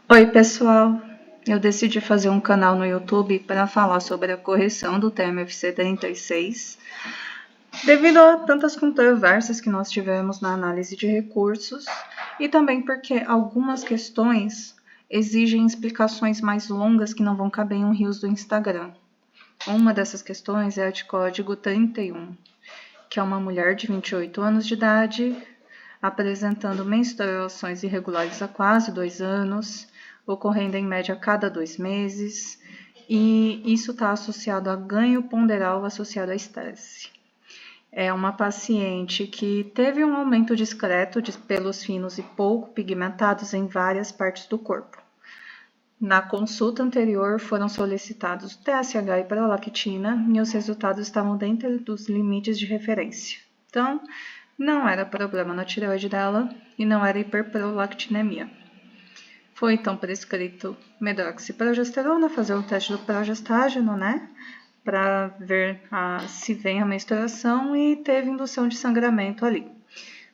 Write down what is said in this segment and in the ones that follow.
Oi, pessoal! Eu decidi fazer um canal no YouTube para falar sobre a correção do TMFC 36, devido a tantas controvérsias que nós tivemos na análise de recursos e também porque algumas questões exigem explicações mais longas que não vão caber em um Reels do Instagram. Uma dessas questões é a de código 31, que é uma mulher de 28 anos de idade apresentando menstruações irregulares há quase 2 anos, ocorrendo em média a cada 2 meses, e isso está associado a ganho ponderal associado a estresse. É uma paciente que teve um aumento discreto de pelos finos e pouco pigmentados em várias partes do corpo. Na consulta anterior foram solicitados TSH e prolactina e os resultados estavam dentro dos limites de referência. Então, não era problema na tireoide dela e não era hiperprolactinemia. Foi então prescrito medroxiprogesterona, fazer o teste do progestágeno, né? Para ver se vem a menstruação e teve indução de sangramento ali.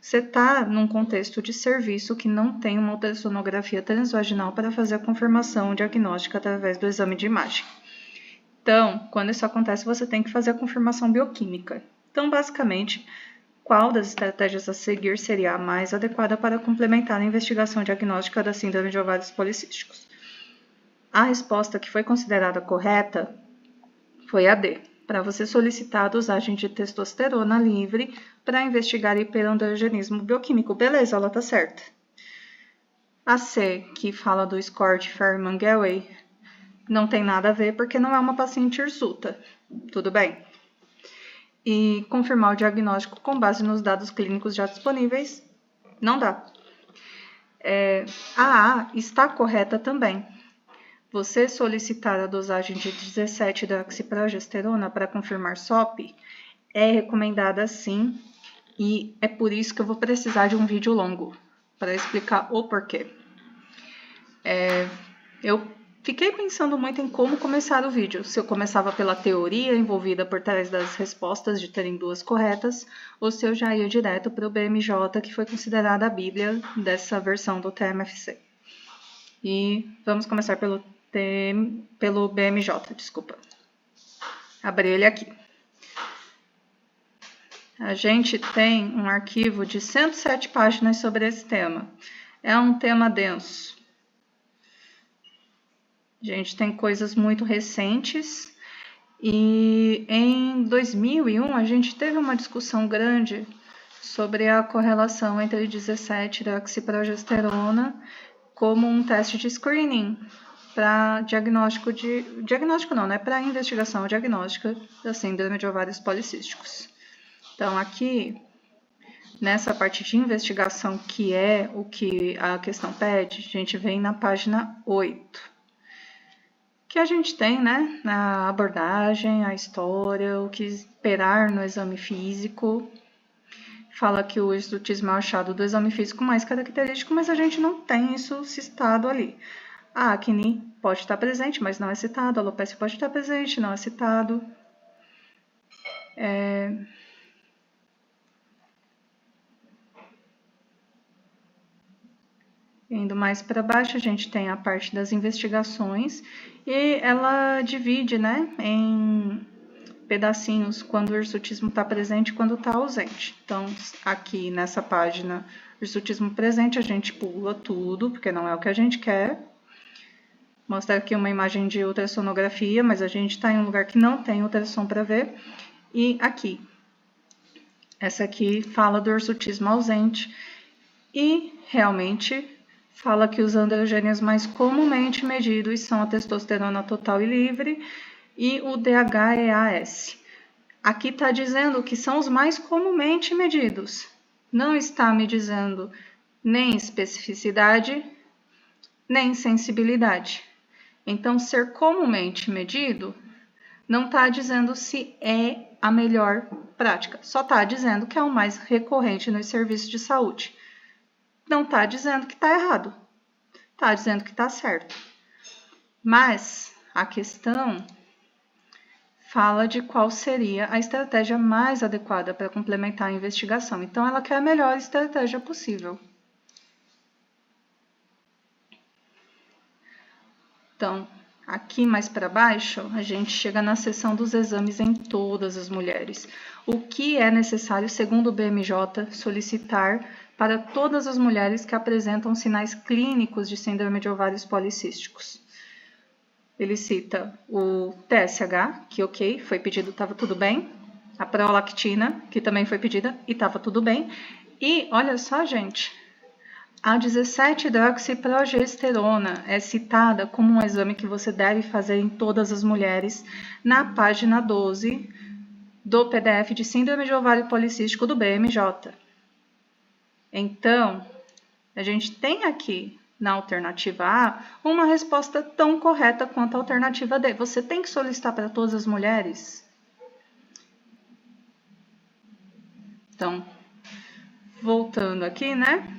Você está num contexto de serviço que não tem uma ultrassonografia transvaginal para fazer a confirmação diagnóstica através do exame de imagem. Então, quando isso acontece, você tem que fazer a confirmação bioquímica. Então, basicamente, qual das estratégias a seguir seria a mais adequada para complementar a investigação diagnóstica da síndrome de ovários policísticos? A resposta que foi considerada correta foi a D, para você solicitar a dosagem de testosterona livre para investigar hiperandrogenismo bioquímico. Beleza, ela tá certa. A C, que fala do score de Ferriman-Gallwey, não tem nada a ver porque não é uma paciente hirsuta. Tudo bem. E confirmar o diagnóstico com base nos dados clínicos já disponíveis, não dá. A A está correta também. Você solicitar a dosagem de 17-hidroxiprogesterona para confirmar SOP é recomendada sim, e é por isso que eu vou precisar de um vídeo longo para explicar o porquê. Eu fiquei pensando muito em como começar o vídeo, se eu começava pela teoria envolvida por trás das respostas de terem duas corretas, ou se eu já ia direto para o BMJ, que foi considerada a bíblia dessa versão do TMFC. E vamos começar pelo BMJ, desculpa. Abri ele aqui. A gente tem um arquivo de 107 páginas sobre esse tema. É um tema denso. A gente tem coisas muito recentes e em 2001 a gente teve uma discussão grande sobre a correlação entre 17-hidroxiprogesterona como um teste de screening para para investigação diagnóstica da síndrome de ovários policísticos. Então aqui, nessa parte de investigação, que é o que a questão pede, a gente vem na página 8. Que a gente tem, né, a abordagem, a história, o que esperar no exame físico. Fala que o hirsutismo é o achado do exame físico mais característico, mas a gente não tem isso citado ali. A acne pode estar presente, mas não é citado. A alopecia pode estar presente, não é citado. Indo mais para baixo, a gente tem a parte das investigações e ela divide, né, em pedacinhos quando o hirsutismo está presente e quando está ausente. Então, aqui nessa página, hirsutismo presente, a gente pula tudo, porque não é o que a gente quer. Mostra aqui uma imagem de ultrassonografia, mas a gente está em um lugar que não tem ultrassom para ver. E aqui, essa aqui fala do hirsutismo ausente e realmente fala que os androgênios mais comumente medidos são a testosterona total e livre e o DHEAS. Aqui está dizendo que são os mais comumente medidos. Não está me dizendo nem especificidade, nem sensibilidade. Então, ser comumente medido não está dizendo se é a melhor prática. Só está dizendo que é o mais recorrente nos serviços de saúde. Não está dizendo que está errado. Está dizendo que está certo. Mas a questão fala de qual seria a estratégia mais adequada para complementar a investigação. Então, ela quer a melhor estratégia possível. Então, aqui mais para baixo, a gente chega na seção dos exames em todas as mulheres. O que é necessário, segundo o BMJ, solicitar para todas as mulheres que apresentam sinais clínicos de síndrome de ovários policísticos? Ele cita o TSH, que ok, foi pedido, estava tudo bem. A prolactina, que também foi pedida e estava tudo bem. E olha só, gente, a 17-hidroxiprogesterona é citada como um exame que você deve fazer em todas as mulheres na página 12 do PDF de Síndrome de Ovário Policístico do BMJ. Então, a gente tem aqui na alternativa A uma resposta tão correta quanto a alternativa D. Você tem que solicitar para todas as mulheres? Então, voltando aqui, né?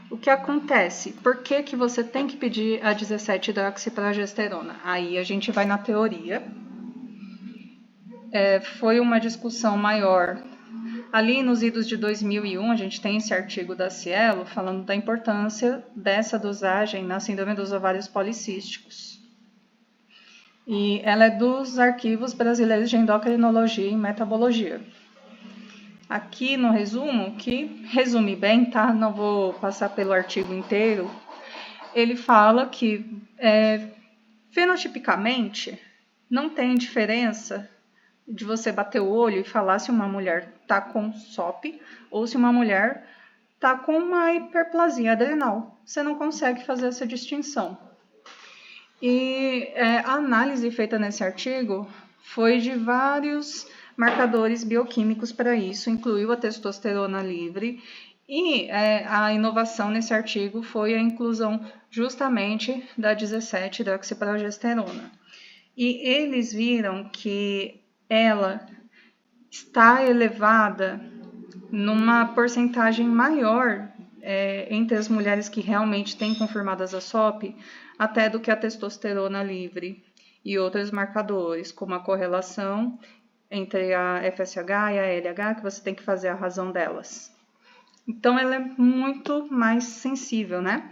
O que acontece? Por que que você tem que pedir a 17-hidroxiprogesterona? Aí a gente vai na teoria. Foi uma discussão maior. Ali nos idos de 2001, a gente tem esse artigo da Cielo falando da importância dessa dosagem na síndrome dos ovários policísticos. E ela é dos arquivos brasileiros de endocrinologia e metabologia. Aqui no resumo, que resume bem, tá? Não vou passar pelo artigo inteiro. Ele fala que fenotipicamente não tem diferença de você bater o olho e falar se uma mulher está com SOP ou se uma mulher está com uma hiperplasia adrenal. Você não consegue fazer essa distinção. E a análise feita nesse artigo foi de vários marcadores bioquímicos para isso, incluiu a testosterona livre, e a inovação nesse artigo foi a inclusão justamente da 17-hidroxiprogesterona. E eles viram que ela está elevada numa porcentagem maior entre as mulheres que realmente têm confirmadas a SOP, até do que a testosterona livre e outros marcadores, como a correlação entre a FSH e a LH, que você tem que fazer a razão delas. Então, ela é muito mais sensível, né?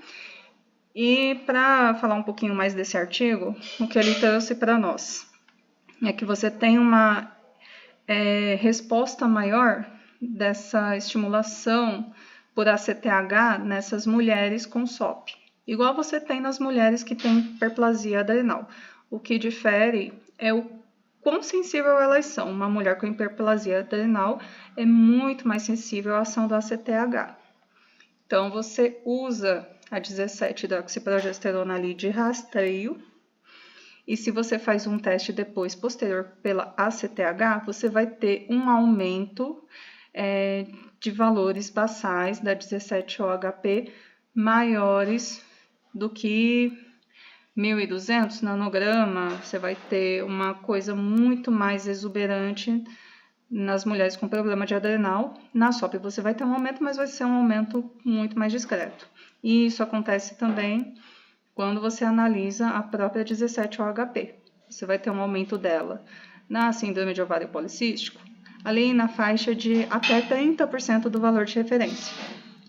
E para falar um pouquinho mais desse artigo, o que ele trouxe para nós é que você tem uma resposta maior dessa estimulação por ACTH nessas mulheres com SOP, igual você tem nas mulheres que têm hiperplasia adrenal. O que difere é o quão sensível elas são. Uma mulher com hiperplasia adrenal é muito mais sensível à ação do ACTH. Então, você usa a 17-hidroxiprogesterona ali de rastreio, e se você faz um teste depois, posterior, pela ACTH, você vai ter um aumento de valores basais da 17-OHP maiores do que 1.200 nanograma. Você vai ter uma coisa muito mais exuberante nas mulheres com problema de adrenal. Na SOP você vai ter um aumento, mas vai ser um aumento muito mais discreto. E isso acontece também quando você analisa a própria 17-OHP. Você vai ter um aumento dela na síndrome de ovário policístico, ali na faixa de até 30% do valor de referência.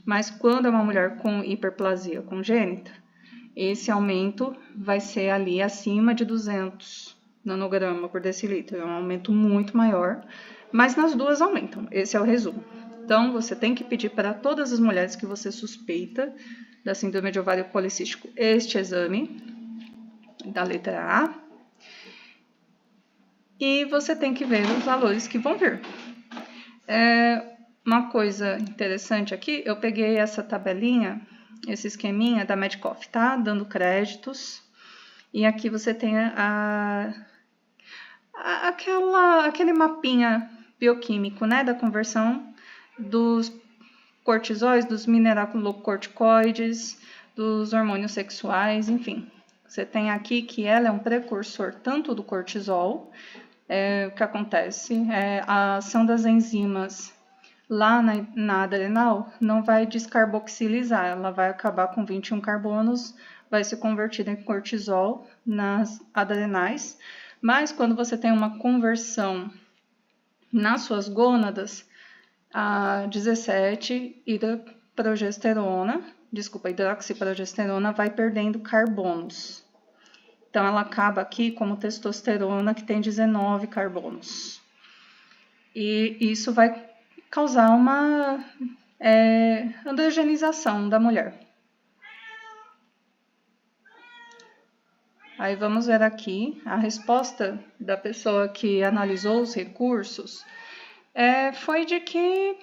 Mas quando é uma mulher com hiperplasia congênita, esse aumento vai ser ali acima de 200 nanograma por decilitro. É um aumento muito maior, mas nas duas aumentam. Esse é o resumo. Então, você tem que pedir para todas as mulheres que você suspeita da síndrome de ovário policístico este exame da letra A, e você tem que ver os valores que vão vir. Uma coisa interessante aqui, eu peguei essa tabelinha, esse esqueminha da Medcoff, tá? Dando créditos, e aqui você tem aquele mapinha bioquímico, né, da conversão dos cortisóis, dos mineralocorticoides, dos hormônios sexuais, enfim. Você tem aqui que ela é um precursor tanto do cortisol, o que acontece a ação das enzimas lá na adrenal não vai descarboxilizar, ela vai acabar com 21 carbonos, vai se convertir em cortisol nas adrenais, mas quando você tem uma conversão nas suas gônadas, a 17-hidroxiprogesterona vai perdendo carbonos. Então, ela acaba aqui como testosterona, que tem 19 carbonos. E isso vai causar uma androgenização da mulher. Aí vamos ver aqui a resposta da pessoa que analisou os recursos. Foi de que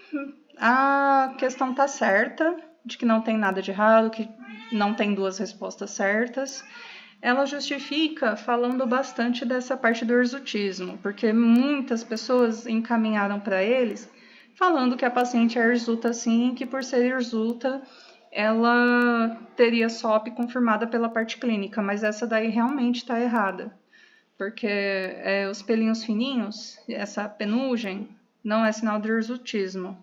a questão está certa, de que não tem nada de errado, que não tem duas respostas certas. Ela justifica falando bastante dessa parte do hirsutismo, porque muitas pessoas encaminharam para eles falando que a paciente é hirsuta sim, que por ser hirsuta ela teria SOP confirmada pela parte clínica, mas essa daí realmente está errada, porque os pelinhos fininhos, essa penugem, não é sinal de hirsutismo.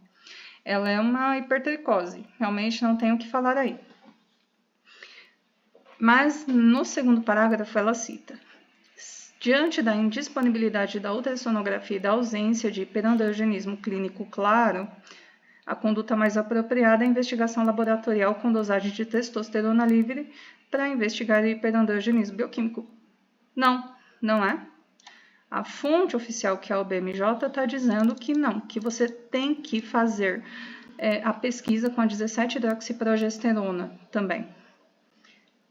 Ela é uma hipertricose, realmente não tem o que falar aí. Mas no segundo parágrafo ela cita: diante da indisponibilidade da ultrassonografia e da ausência de hiperandrogenismo clínico claro, a conduta mais apropriada é a investigação laboratorial com dosagem de testosterona livre para investigar hiperandrogenismo bioquímico. Não é. A fonte oficial, que é o BMJ, está dizendo que não, que você tem que fazer a pesquisa com a 17-hidroxiprogesterona também.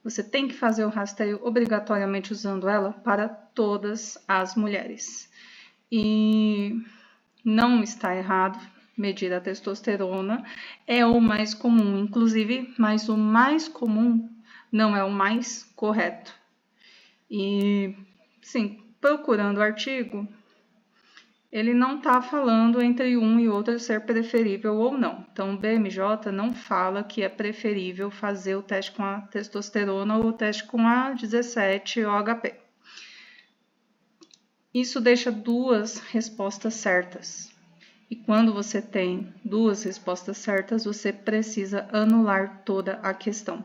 Você tem que fazer o rastreio obrigatoriamente usando ela para todas as mulheres. E não está errado medir a testosterona, é o mais comum, inclusive, mas o mais comum não é o mais correto. E, sim, procurando o artigo, ele não está falando entre um e outro ser preferível ou não. Então, o BMJ não fala que é preferível fazer o teste com a testosterona ou o teste com a 17-OHP. Isso deixa duas respostas certas. E quando você tem duas respostas certas, você precisa anular toda a questão.